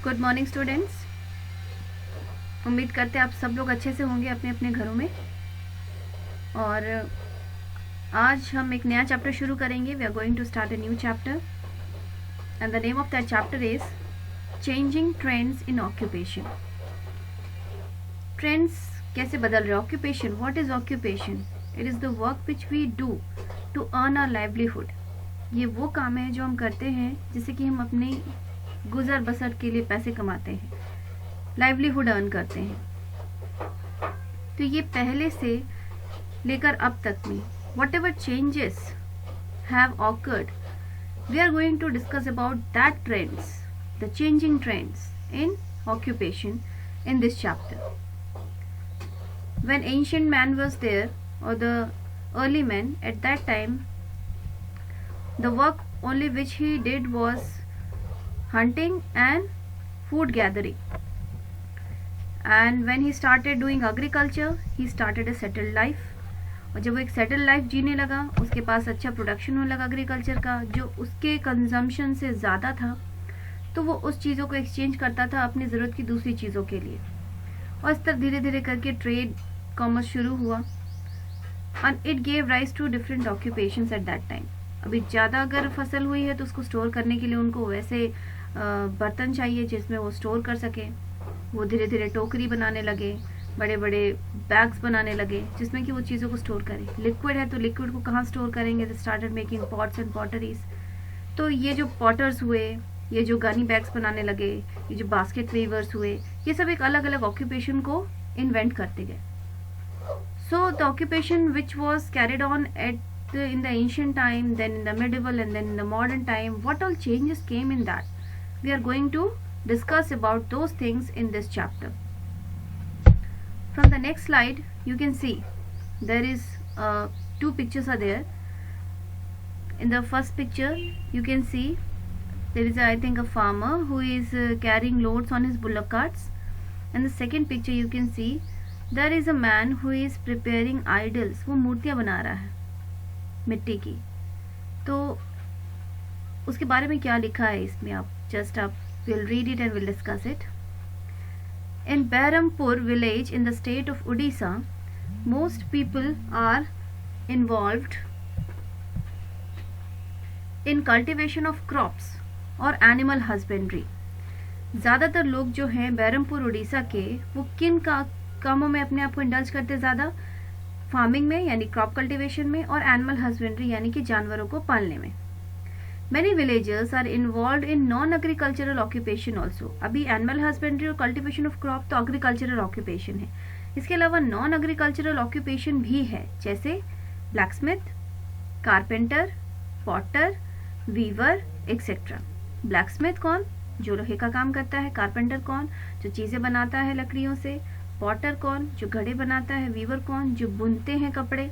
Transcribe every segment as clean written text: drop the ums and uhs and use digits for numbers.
Good morning students. उम्मीद करते हैं आप सब लोग अच्छे से होंगे अपने अपने घरों में। और आज हम एक नया चैप्टर शुरू करेंगे। We are going to start a new chapter and the name of that chapter is changing trends in occupation. Trends कैसे बदल रहे? Occupation, what is occupation? It is the work which we do to earn our livelihood. ये वो काम है जो हम करते हैं जिससे कि हम अपने गुजर बसर के लिए पैसे कमाते हैं, लाइवलीहुड अर्न करते हैं। तो ये पहले से लेकर अब तक में whatever changes have occurred, we are going to discuss about that trends, the changing trends in occupation in this chapter. When ancient man was there, or the early men at that time, the work only which he did was hunting and food gathering. And when he started doing agriculture, he started a settled life. और जब वो एक settle life जीने लगा, उसके पास अच्छा production होने लगा एग्रीकल्चर का, जो उसके कंजम्पशन से ज़्यादा था, तो वो उस चीज़ों को एक्सचेंज करता था अपनी ज़रूरत की दूसरी चीज़ों के लिए। और इस तरह धीरे धीरे करके ट्रेड कॉमर्स शुरू हुआ and it gave rise to different occupations at that time. अभी ज़्यादा अगर फसल हुई है तो उसको स्टोर करने के लिए उनको वैसे बर्तन चाहिए जिसमें वो स्टोर कर सके। वो धीरे धीरे टोकरी बनाने लगे, बड़े बड़े बैग्स बनाने लगे जिसमें कि वो चीज़ों को स्टोर करें। लिक्विड है तो लिक्विड को कहाँ स्टोर करेंगे? They started making pots and potteries. तो ये जो पॉटर्स हुए, ये जो गनी बैग्स बनाने लगे, ये जो बास्केट वीवर्स हुए, ये सब एक अलग अलग ऑक्यूपेशन को इन्वेंट करते गए। So the occupation which was carried on at in the ancient time, then in the medieval, and then in the modern time, what all changes came in that? We are going to discuss about those things in this chapter. From the next slide you can see there is two pictures are there. In the first picture you can see there is I think a farmer who is carrying loads on his bullock carts, and the second picture you can see there is a man who is preparing idols. वो मूर्तियाँ बना रहा है मिट्टी की। तो उसके बारे में क्या लिखा है इसमें आप will read it and will discuss it. In Behrampur village in the state of Odisha, most people are involved in cultivation of crops और animal husbandry. ज़्यादातर लोग जो हैं बहरमपुर उड़ीसा के, वो किन कामों में अपने आप को इंडल्ज करते? ज़्यादा फार्मिंग में यानी क्रॉप कल्टीवेशन में, और एनिमल हस्बेंड्री यानी कि जानवरों को पालने में। Many villagers are involved in non-agricultural occupation also. अभी एनिमल हस्बेंड्री और कल्टीवेशन ऑफ क्रॉप तो एग्रीकल्चरल ऑक्यूपेशन है। इसके अलावा नॉन एग्रीकल्चरल ऑक्यूपेशन भी है, जैसे blacksmith, carpenter, potter, weaver etcetera. Blacksmith कौन? जो लोहे का काम करता है। कारपेंटर कौन? जो चीज़ें बनाता है लकड़ियों से। पॉटर कौन? जो घड़े बनाता है। वीवर कौन? जो बुनते हैं कपड़े।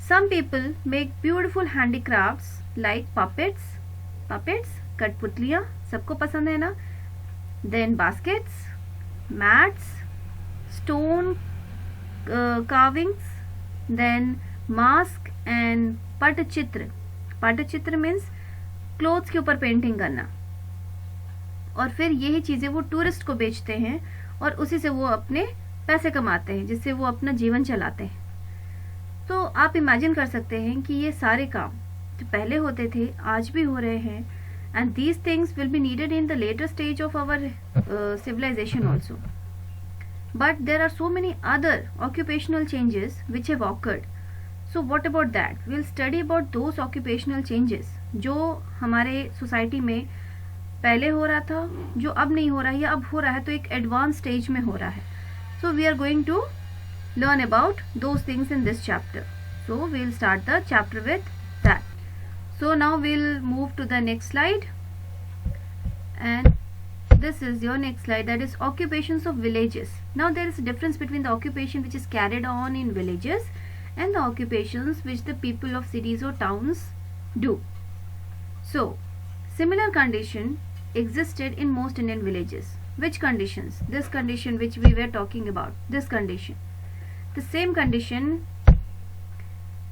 Some people make beautiful handicrafts like puppets, कठपुतलियाँ सबको पसंद है ना। Then baskets, mats, stone carvings, then mask and Patachitra. Patachitra means clothes के ऊपर पेंटिंग करना। और फिर यही चीज़ें वो टूरिस्ट को बेचते हैं और उसी से वो अपने पैसे कमाते हैं, जिससे वो अपना जीवन चलाते हैं। तो आप इमेजिन कर सकते हैं कि ये सारे काम जो पहले होते थे आज भी हो रहे हैं, and these things will be needed in the later stage of our civilization also. But there are so many other occupational changes which have occurred. So what about that? Will study about those occupational changes जो हमारे society में पहले हो रहा था, जो अब नहीं हो रहा है या अब हो रहा है तो एक एडवांस स्टेज में हो रहा है। So we are going to learn about those things in this chapter. So we'll start the chapter with that. So now we'll move to the next slide, and this is your next slide, that is occupations of villages. Now there is a difference between the occupation which is carried on in villages and the occupations which the people of cities or towns do. So similar condition existed in most Indian villages. Which conditions? This condition which we were talking about, this condition. The same condition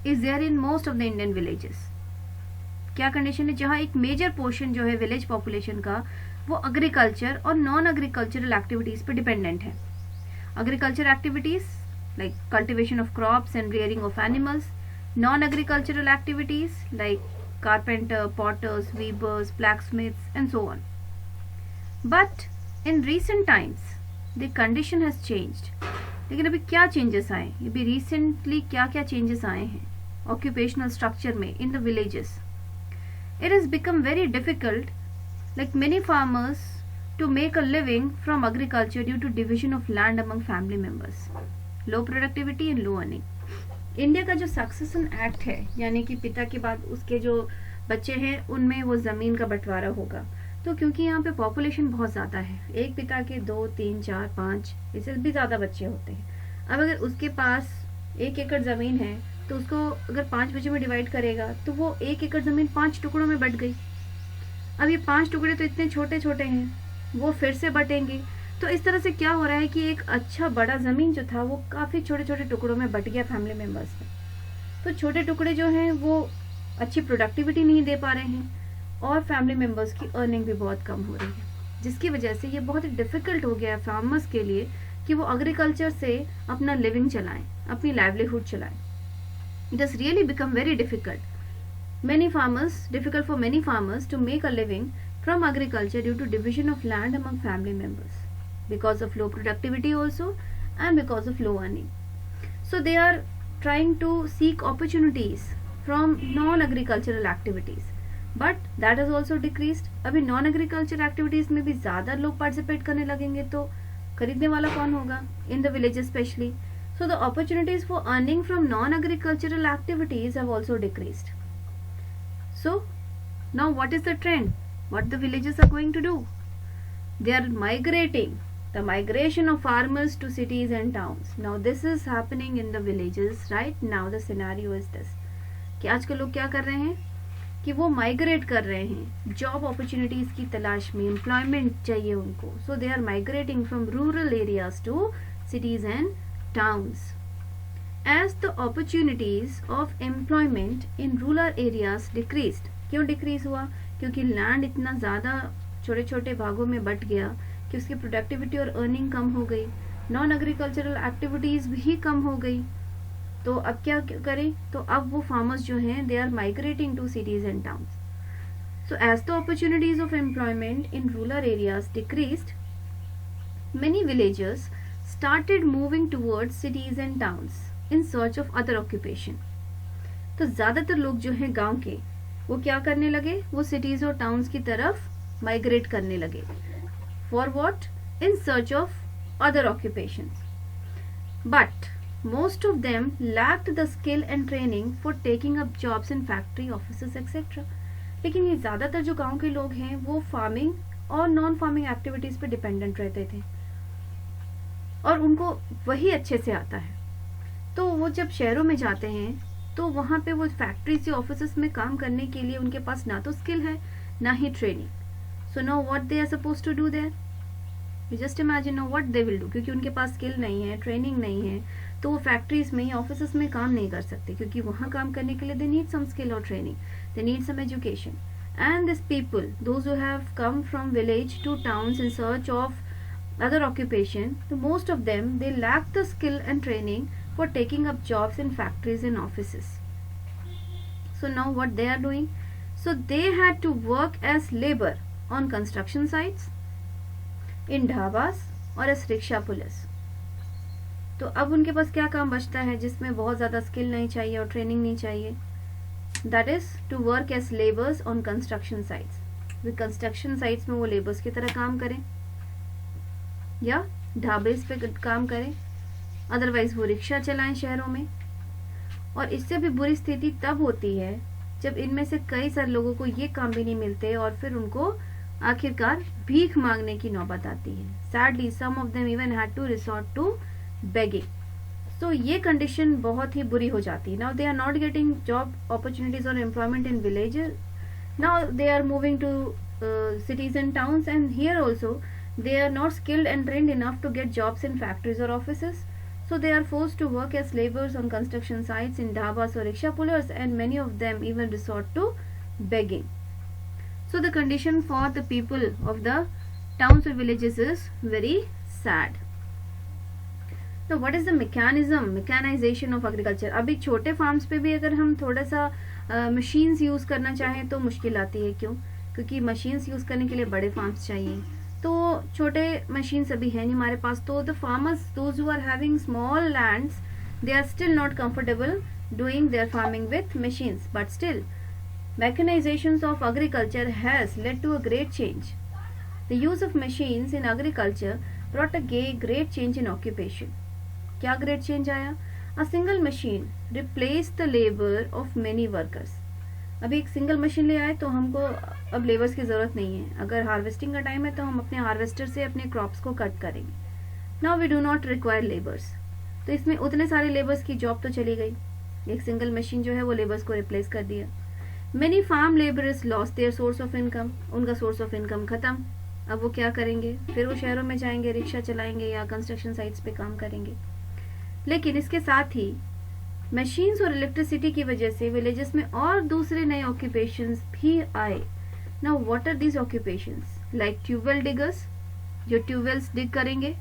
is there in most of the Indian villages. क्या condition है, जहाँ एक major portion जो है village population का वो agriculture और non agricultural activities पर डिपेंडेंट है. Agriculture activities like cultivation of crops and rearing of animals, non agricultural activities like carpenter, potters, weavers, blacksmiths and so on. But in recent times the condition has changed. लेकिन अभी क्या changes आए, अभी recently क्या क्या changes आए हैं occupational structure में in the villages. It has become very difficult like many farmers to make a living from agriculture due to division of land among family members, low productivity and low earning. India का जो succession act है, यानी कि पिता के बाद उसके जो बच्चे हैं उनमें वो जमीन का बंटवारा होगा. तो क्योंकि यहाँ पे पॉपुलेशन बहुत ज्यादा है, एक पिता के 2, 3, 4, 5 इससे भी ज्यादा बच्चे होते हैं. अब अगर उसके पास 1 एकड़ जमीन है तो उसको अगर 5 बच्चों में डिवाइड करेगा तो वो 1 एकड़ जमीन 5 टुकड़ों में बट गई. अब ये 5 टुकड़े तो इतने छोटे छोटे हैं, वो फिर से बटेंगे. तो इस तरह से क्या हो रहा है कि एक अच्छा बड़ा जमीन जो था वो काफी छोटे छोटे टुकड़ों में बट गया फैमिली मेंबर्स में. तो छोटे टुकड़े जो हैं वो अच्छी प्रोडक्टिविटी नहीं दे पा रहे हैं और फैमिली मेंबर्स की अर्निंग भी बहुत कम हो रही है, जिसकी वजह से ये बहुत ही डिफिकल्ट हो गया है फार्मर्स के लिए कि वो एग्रीकल्चर से अपना लिविंग चलाएं, अपनी लाइवलीहुड चलाएं. It has really become very difficult. Difficult for many farmers to make a living from agriculture due to division of land among family members because of low productivity also and because of low earning. So they are trying to seek opportunities from non-agricultural activities, but that has also decreased. अभी non-agriculture activities में भी ज़्यादा लोग participate करने लगेंगे तो खरीदने वाला कौन होगा in the villages especially. So the opportunities for earning from non-agricultural activities have also decreased. So now what is the trend? What the villages are going to do? They are migrating. The migration of farmers to cities and towns. Now this is happening in the villages right now. The scenario is this कि आजकल लोग क्या कर रहे हैं कि वो migrate कर रहे हैं जॉब अपॉर्चुनिटीज की तलाश में, एम्प्लॉयमेंट चाहिए उनको. So they are migrating from rural areas to cities and towns. As the opportunities of employment in rural areas decreased. क्यों डिक्रीज हुआ? क्योंकि लैंड इतना ज़्यादा छोटे छोटे भागों में बट गया कि उसकी प्रोडक्टिविटी और अर्निंग कम हो गई, नॉन एग्रीकल्चरल एक्टिविटीज़ भी कम हो गई. तो अब क्या करें? तो अब वो फार्मर्स जो हैं they are migrating to cities and towns. So as the opportunities of employment in rural areas decreased, many villagers started moving towards cities and towns in search of other occupation. तो ज्यादातर लोग जो हैं गांव के वो क्या करने लगे? वो सिटीज और टाउन्स की तरफ माइग्रेट करने लगे. For what? In search of other occupations. But most of them lacked the skill and training for taking up jobs in factory, offices, etc. लेकिन ये ज्यादातर जो गांव के लोग हैं वो फार्मिंग और नॉन फार्मिंग एक्टिविटीज पे डिपेंडेंट रहते थे और उनको वही अच्छे से आता है. तो वो जब शहरों में जाते हैं तो वहाँ पे वो फैक्ट्रीज या ऑफिसेस में काम करने के लिए उनके पास ना तो स्किल है ना ही training. So now what they are suppose to do there? You just imagine now what they will do. क्योंकि उनके पास स्किल नहीं है, ट्रेनिंग नहीं है, तो वो फैक्ट्रीज में या ऑफिसेस में काम नहीं कर सकते क्योंकि वहाँ काम करने के लिए दे नीड सम स्किल और training, they need some education. And this people, those who have come from village to towns in search of other occupation, the most of them they lack the skill and training for taking up jobs in factories and offices. So now what they are doing? So they had to work as labor on construction sites, in dhabas और as rickshaw pullers. तो अब उनके पास क्या काम बचता है जिसमें बहुत ज़्यादा स्किल नहीं चाहिए और ट्रेनिंग नहीं चाहिए? That is to work as laborers on construction sites. Way construction sites में वो लेबर्स की तरह काम करें या ढाबे पे काम करें, अदरवाइज वो रिक्शा चलाएं शहरों में. और इससे भी बुरी स्थिति तब होती है जब इनमें से कई सारे लोगों को ये काम भी नहीं मिलते और फिर उनको आखिरकार भीख मांगने की नौबत आती है. Sadly some of them even had to resort to begging. तो ये कंडीशन बहुत ही बुरी हो जाती है. Now they are not getting job opportunities और employment in villages. Now they are moving to cities and towns, and here also they are not skilled and trained enough to get jobs in factories or offices, so they are forced to work as laborers on construction sites, in dhabas or rickshaw pullers, and many of them even resort to begging. So the condition for the people of the towns or villages is very sad. Now what is the mechanization of agriculture? अभी छोटे farms पे भी अगर हम थोड़ा सा machines use करना चाहें तो मुश्किल आती है. क्यों? क्योंकि मशीन्स यूज करने के लिए बड़े फार्म्स चाहिए, तो छोटे मशीन्स अभी है नहीं हमारे पास. तो the farmers those who are having small lands, they are still not comfortable doing their farming with machines, but still mechanization of agriculture has led to a great change. The use of machines in agriculture brought a great change in occupation. क्या great change आया? A single machine replaced the labor of many workers. अभी एक single machine ले आए तो हमको अब labours की जरूरत नहीं है. अगर हार्वेस्टिंग का टाइम है तो हम अपने हार्वेस्टर से अपने क्रॉप्स को कट करेंगे. Now we do not require labours. तो इसमें उतने सारे लेबर्स की जॉब तो चली गई. एक सिंगल मशीन जो है वो लेबर्स को रिप्लेस कर दिया. Many farm labourers lost their source of income. उनका सोर्स ऑफ इनकम खत्म. अब वो क्या करेंगे? फिर वो शहरों में जाएंगे, रिक्शा चलाएंगे या कंस्ट्रक्शन साइट्स पे काम करेंगे. लेकिन इसके साथ ही मशीन्स और इलेक्ट्रिसिटी की वजह से विलेजेस में और दूसरे नए ऑक्यूपेशंस भी आए. Now what are these occupations? Like tubewell diggers, जो ट्यूबवेल्स डिग करेंगे.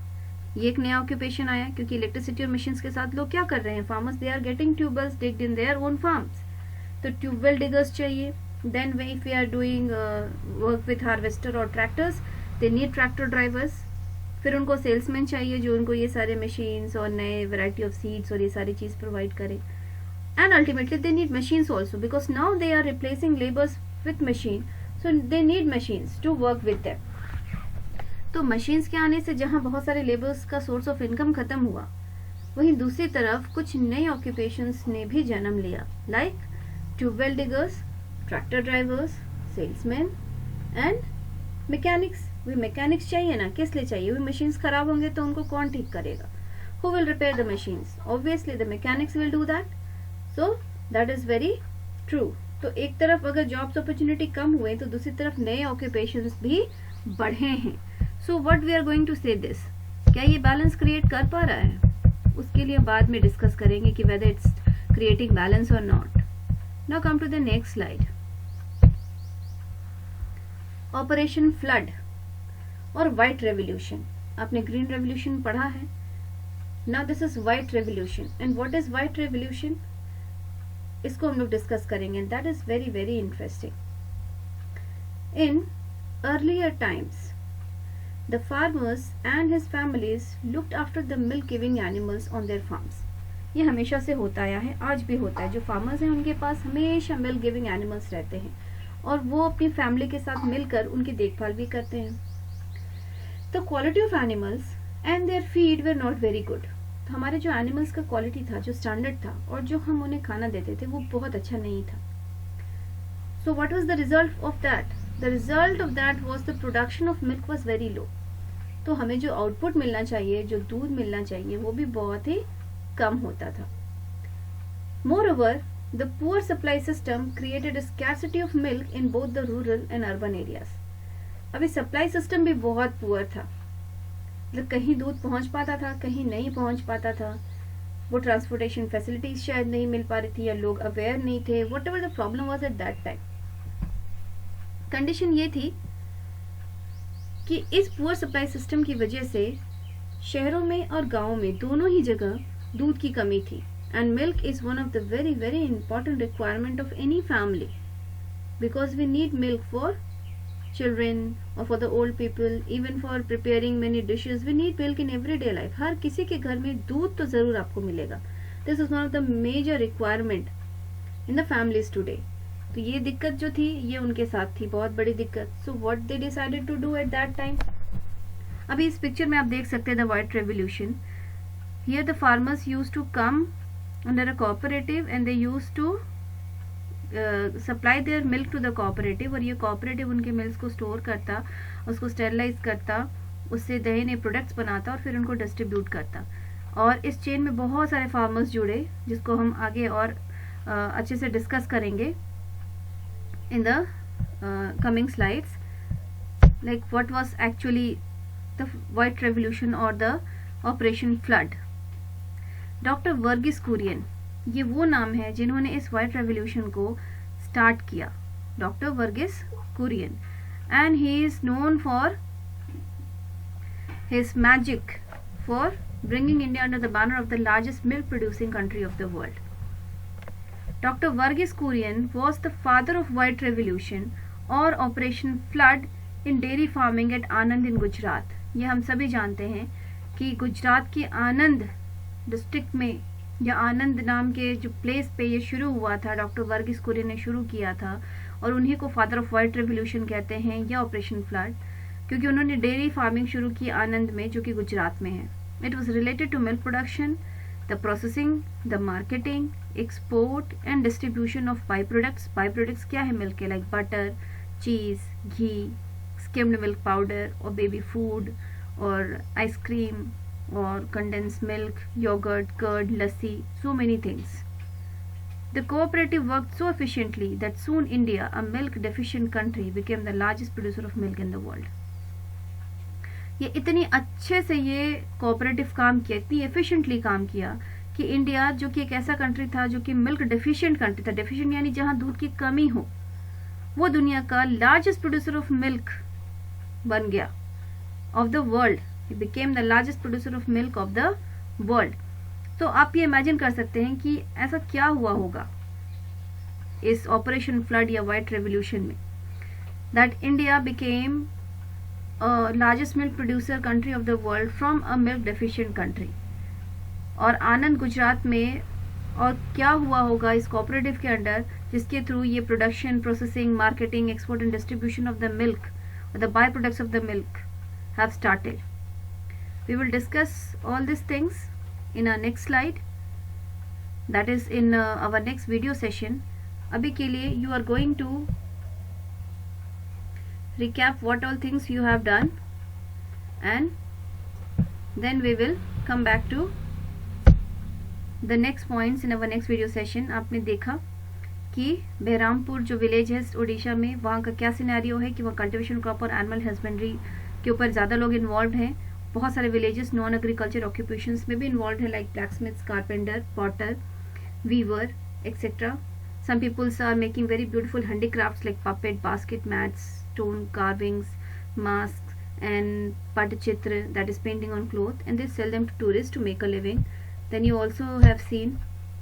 ये एक नया ऑक्यूपेशन आया क्योंकि इलेक्ट्रिसिटी और मशीन्स के साथ लोग क्या कर रहे हैं? Farmers they are getting tubewells digged in their own farms. तो ट्यूबवेल डिगर्स चाहिए. Then if we are doing work with harvester और tractors, they need tractor drivers. फिर उनको सेल्समैन चाहिए जो उनको ये सारे मशीन्स और नए वैरायटी ऑफ सीड्स और ये सारी चीज प्रोवाइड करे. And ultimately they need machines also because now they are replacing labours with machine, so they need machines to work with them. तो मशीन्स के आने से जहां बहुत सारे लेबर्स का सोर्स ऑफ इनकम खत्म हुआ, वहीं दूसरी तरफ कुछ नए ऑक्यूपेशंस ने भी जन्म लिया. Like tubewell diggers, tractor drivers, salesman and mechanics. वे मैकेनिक्स चाहिए ना, किस लिए चाहिए? वे मशीन्स खराब होंगे तो उनको कौन ठीक करेगा? Who will repair the machines? Obviously the mechanics will do that. So that is very true. तो एक तरफ अगर जॉब्स अपॉर्चुनिटी कम हुए तो दूसरी तरफ नए ऑक्यूपेशंस भी बढ़े हैं. So what we are going to say this, क्या ये बैलेंस क्रिएट कर पा रहा है? उसके लिए बाद में डिस्कस करेंगे कि वेदर इट्स क्रिएटिंग बैलेंस और not. Now come to the next slide. Operation flood और व्हाइट रेवोल्यूशन. आपने ग्रीन रेवोल्यूशन पढ़ा है. Now this is white revolution. And what is white revolution? इसको हम लोग डिस्कस करेंगे. And that is very very interesting. In earlier times the farmers and his families looked after the milk giving animals on their farms. ये हमेशा से होता आया है, आज भी होता है. जो फार्मर्स हैं उनके पास हमेशा मिल्क गिविंग एनिमल्स रहते हैं और वो अपनी फैमिली के साथ मिलकर उनकी देखभाल भी करते हैं. तो quality of animals and their feed were not very good. तो हमारे जो एनिमल्स का क्वालिटी था, जो स्टैंडर्ड था और जो हम उन्हें खाना देते थे वो बहुत अच्छा नहीं था. So what was the result of that? The result of that was the production of milk was very low. तो हमें जो आउटपुट मिलना चाहिए, जो दूध मिलना चाहिए, वो भी बहुत ही कम होता था. Moreover, the poor supply system created a scarcity of milk in both the rural and urban areas. अभी सप्लाई सिस्टम भी बहुत पुअर था. मतलब कहीं दूध पहुंच पाता था, कहीं नहीं पहुंच पाता था. वो ट्रांसपोर्टेशन फैसिलिटीज शायद नहीं मिल पा रही थी या लोग अवेयर नहीं थे. Whatever the problem was at that time. Condition ये थी कि इस पुअर सप्लाई सिस्टम की वजह से शहरों में और गांवों में दोनों ही जगह दूध की कमी थी. And milk is one of the very very important requirement of any family because we need milk for children और for the old people, even for preparing many dishes. We need milk in everyday life. हर किसी के घर में दूध तो जरूर आपको मिलेगा. This is one of the major requirement in the families today. तो ये दिक्कत जो थी ये उनके साथ थी, बहुत बड़ी दिक्कत. So what they decided to do at that time. अभी इस पिक्चर में आप देख सकते हैं the white revolution. Here the farmers used to come under a cooperative and they used to supply their milk to the cooperative. और ये cooperative उनके मिल्क को स्टोर करता, उसको स्टेरिलाइज करता, उससे नए नए प्रोडक्ट्स बनाता और फिर उनको डिस्ट्रीब्यूट करता. और इस चेन में बहुत सारे फार्मर्स जुड़े जिसको हम आगे और अच्छे से डिस्कस करेंगे in the coming slides, like what was actually the white revolution or the operation flood. Dr. Verghese Kurian, ये वो नाम है जिन्होंने इस white revolution को स्टार्ट किया. Dr. Verghese Kurian, and he is known for his magic for bringing India under the banner of the largest milk producing country of the world. Dr. Verghese Kurian was the father of White Revolution और Operation Flood in dairy farming at Anand in Gujarat. ये हम सभी जानते हैं कि गुजरात के आनंद district में या आनंद नाम के जो प्लेस पे ये शुरू हुआ था, डॉक्टर वर्गीस कुरियन ने शुरू किया था, और उन्हीं को फादर ऑफ व्हाइट रेवोल्यूशन कहते हैं या ऑपरेशन फ्लड, क्योंकि उन्होंने डेयरी फार्मिंग शुरू की आनंद में, जो कि गुजरात में है. It was related to milk production, the processing, the marketing, export and distribution of by products. By products क्या है मिल्क के? Like butter, cheese, ghee, skimmed milk powder और बेबी फूड और आइसक्रीम और condensed milk, yogurt, curd, lassi, so many things. The cooperative worked so efficiently that soon India, a milk deficient country, became the largest producer of milk in the world. ये इतनी अच्छे से ये cooperative काम किया, इतनी एफिशिएंटली काम किया कि इंडिया, जो कि एक ऐसा कंट्री था जो कि मिल्क डेफिशिएंट कंट्री था, डेफिशिएंट यानी जहां दूध की कमी हो, वो दुनिया का लार्जेस्ट प्रोड्यूसर ऑफ मिल्क बन गया of the world. He became the largest producer of milk of the world. तो आप ये इमेजिन कर सकते हैं कि ऐसा क्या हुआ होगा इस ऑपरेशन फ्लड या व्हाइट रेवोल्यूशन में, that India became largest milk producer country of the world from a milk deficient country. और आनंद गुजरात में और क्या हुआ होगा इस कोऑपरेटिव के अंडर, जिसके थ्रू ये production, processing, marketing, export and distribution of the milk, the by products of the milk have started. We will discuss all these things in our next slide, that is in our next video session. अभी के लिए you are going to recap what all things you have done, and then we will come back to the next points in our next video session. आपने देखा कि बहरामपुर जो village है उड़ीसा में, वहाँ का क्या सिनेरियो है कि वहाँ कल्टिवेशन क्रॉप और एनिमल हस्बेंड्री के ऊपर ज़्यादा लोग इन्वॉल्व हैं. बहुत सारे विलेजेस नॉन एग्रीकल्चर ऑक्यूपेशंस में भी इन्वॉल्व है, like blacksmiths, carpenter, potter, weaver, etcetera. Some peoples are making very beautiful handicrafts like puppet, basket mats, stone carvings, mask and patachitra, that is painting on cloth, and they sell them to tourist to make a living. Then you also have seen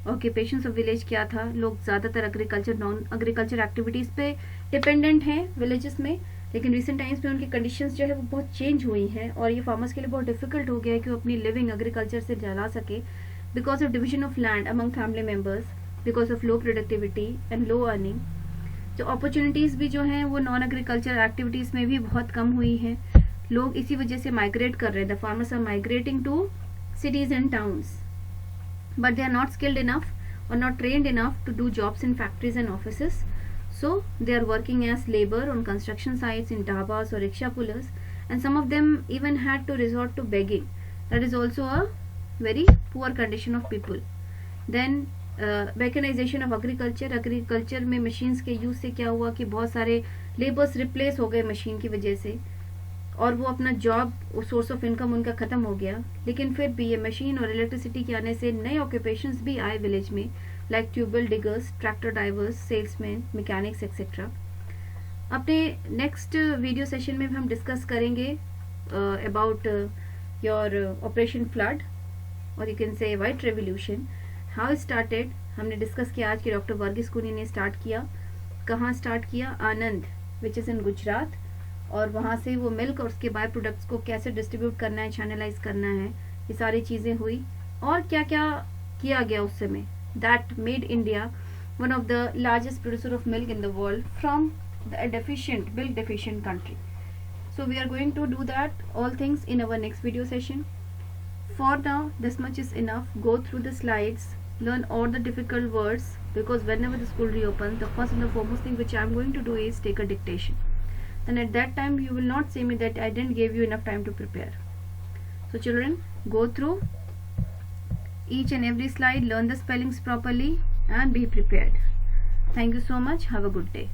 occupations of village क्या था. लोग ज़्यादातर agriculture, non agriculture activities पे dependent हैं villages में, लेकिन recent times में उनकी कंडीशंस जो है वो बहुत चेंज हुई हैं और ये फार्मर्स के लिए बहुत डिफिकल्ट हो गया है कि वो अपनी लिविंग एग्रीकल्चर से चला सके, because of division of land among family members, because of low productivity and low earning. जो अपॉर्चुनिटीज़ भी जो हैं वो नॉन एग्रीकल्चर एक्टिविटीज़ में भी बहुत कम हुई हैं. लोग इसी वजह से माइग्रेट कर रहे हैं. The farmers are migrating to cities and towns, but they are not skilled enough or not trained enough to do jobs in factories and offices. So they are working as labor on construction sites, in dhabas or rickshaw pullers, and some of them even had to resort to begging. That is also a very poor condition of people. Then mechanization of agriculture. Agriculture में machines के use से क्या हुआ कि बहुत सारे laborers replace हो गए machine की वजह से, और वो अपना जॉब, सोर्स ऑफ इनकम उनका ख़त्म हो गया. लेकिन फिर भी ये मशीन और इलेक्ट्रिसिटी के आने से नए ऑक्यूपेशंस भी आए विलेज में, like tubewell diggers, tractor drivers, salesman, mechanics etcetera. अपने नेक्स्ट वीडियो सेशन में हम डिस्कस करेंगे अबाउट योर ऑपरेशन फ्लड और you can say white revolution, how started. हमने डिस्कस किया आज कि डॉक्टर वर्गीस कुरियन ने स्टार्ट किया. कहाँ स्टार्ट किया? आनंद, विच इज़ इन गुजरात, और वहाँ से वो मिल्क और उसके बाय प्रोडक्ट्स को कैसे डिस्ट्रीब्यूट करना है, चैनलाइज करना है, ये सारी चीज़ें हुई. और क्या क्या किया गया उस समय, that made India one of the largest producer of milk in the world from the deficient, milk deficient country. So we are going to do that all things in our next video session. For now, this much is enough. Go through the slides, learn all the difficult words, because whenever the school reopens, the first and the foremost thing which I am going to do is take a dictation. Then at that time you will not say me that I didn't give you enough time to prepare. So children, go through each and every slide, learn the spellings properly and be prepared. Thank you so much. Have a good day.